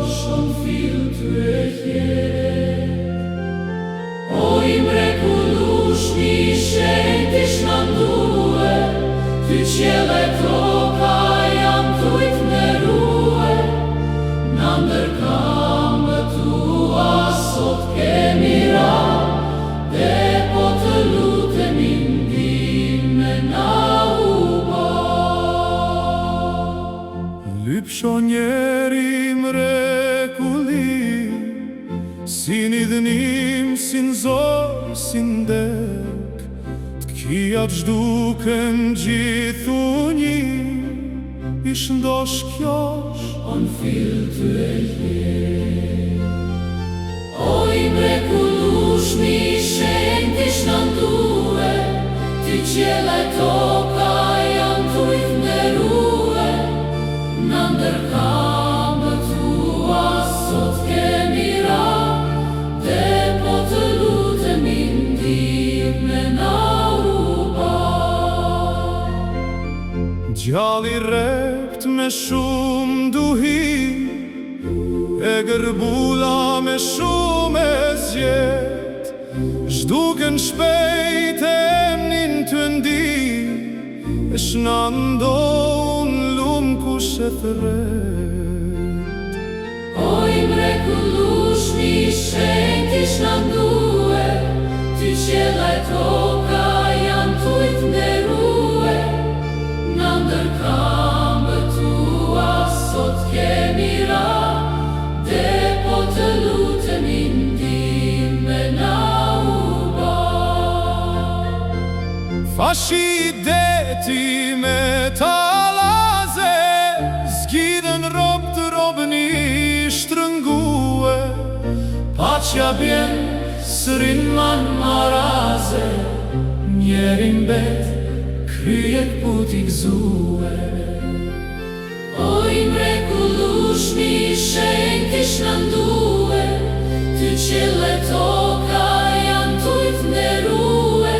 schon viel të e hjet. O I mrekullueshmi I shenjtish na ndue, ty qiella e toka janë tujt nderue, na ndërkambët tua sot kemi ra, dhe po të lutemi ndihme na u bë. Lyp shonjeri mrekulli, si një dënim, si nxor, si ndek, t'kia ç'duken gjithu një, ish ndosh kjosh On viel të e hjet. O I mrekullueshmi I shenjtish na ndue, ty qiella e toka janë tujt nderue, na ndërkambët tua sot kemi ra, dhe po të lutemi ndihme na u bë. Gjalli rept me shumë duhi, e gërbulla me shumë e zjet, zhduken shpejt e emnin të ndi, e shnandon lumë kush e thret. O I mrekullueshmi I shenjtish na ndue, ty qiella e toka janë tujt nderue, na ndërkambët tua sot kemi ra, dhe po të lutemi ndihme na u bë. Fashi I deti me talaze, zgjidhen rob të robëni shtrëngue, paqja bjen sërin man maraze, njeri mbet kryet puti gzue. O I mrekullueshmi I shenjtish na ndue, ty qiella e toka janë tujt nderue,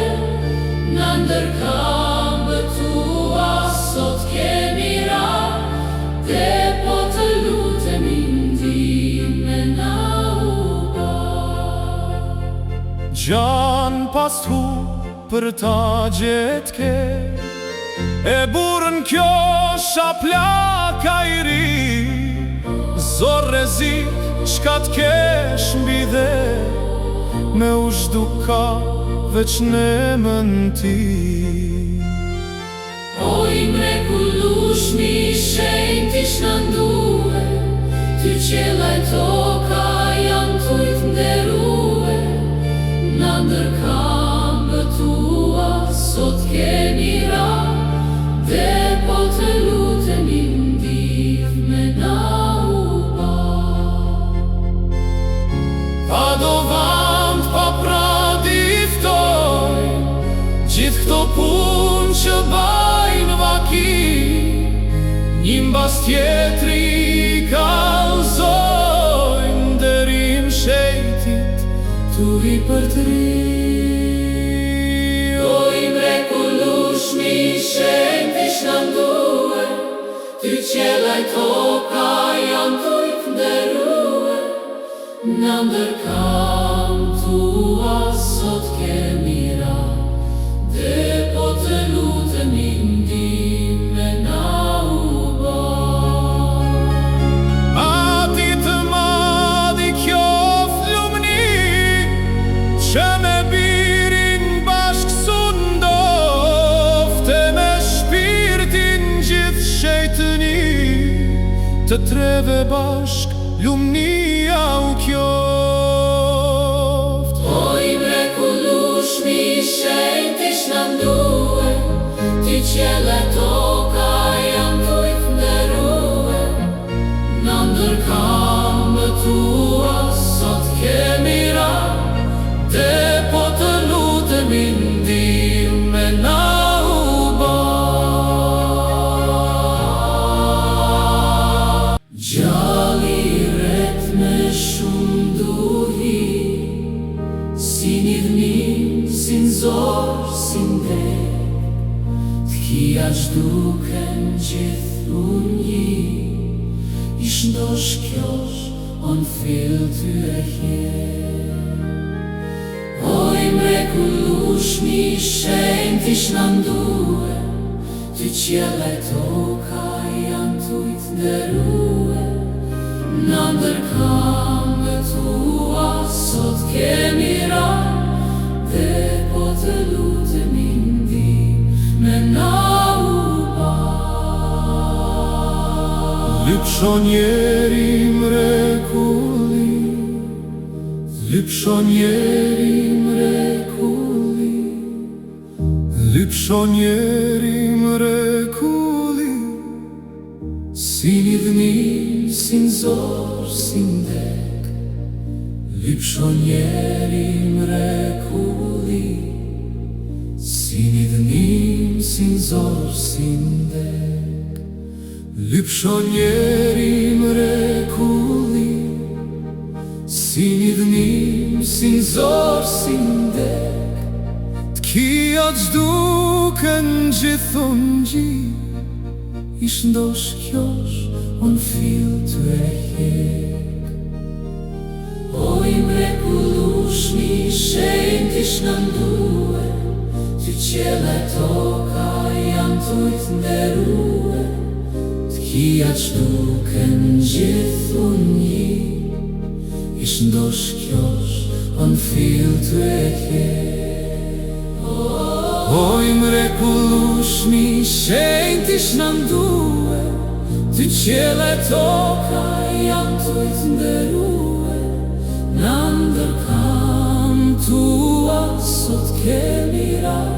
na ndërkambët tua sot kemi ra, dhe po të lutemi ndihme na u bë. Gjan pas hu për ta gjet ke, e burën kjo shaplaka I ri, zor rrezik çka t'kesh mbi dhe, me u zhduka veç ne mën ti. O I mrekullueshmi I shenjtish na ndue, ty qiella e toka janë tujt nderue, na ndërkambët tua sot kemi ra, dhe po të lutemi ndihme na u bë. Pa do vant, pa pradi ftoj, gjithë këto pun që bajnë vaki, një mbas tjetri kallzojnë, nderim shejtit tu I për tri. O I mrekullueshmi I shenjtish na ndue, ty qiella e toka janë tujt nderue, na ndërkambët tua sot kemi ra, dhe po të lutemi ndihme na u bë. Ati të madhi kjo flumni, që me birin bashk su ndofte, me shpirtin gjithë shejtëni, të treve bashk lumnia u kjoft. O I mrekullueshmi I shenjtish na ndue, ty qiella e toka janë tujt nderue, na ndërkambët tua sot kemi ra, dhe po të lutemi ndihme na u bë. Gjalli ret me shumë duhi, si një dënim, si nxor, si ndek, t'kia ç'duken gjithu një, ish ndosh shkjosh, on fill ty e hje. Oj mrekullueshmi I shenjtë ish na ndue, ty qiell e toka janë tujt nderue. Na ndërkambët tua sot kemi rarë, dhe po të lutemi ndihmë na u ba. Lypshonjeri mrekulli, lypshonjeri mrekulli, lypshonjeri mrekulli, Si një dhënim, si nxor, si ndek, lypshonjeri mrekulli. Si një dhënim, si nxor, si ndek, lypshonjeri mrekulli, si një dhënim, si nxor, si ndek. t'kia s'duken gjithun gjith, Ish ndo shkjosh, on fill ty e hjek. Oj mrekullueshmi shenjtë ish na ndue, ty qiell e toka janë tujt nderue. T'kia s'duken gjithunjë, ish ndo shkjosh, on fill ty e hjek. oj mrekullueshmi shenjtë ish na ndue, Ty qiell e toka janë tujt nderue. Na ndërkambët tua sot kemi rarë,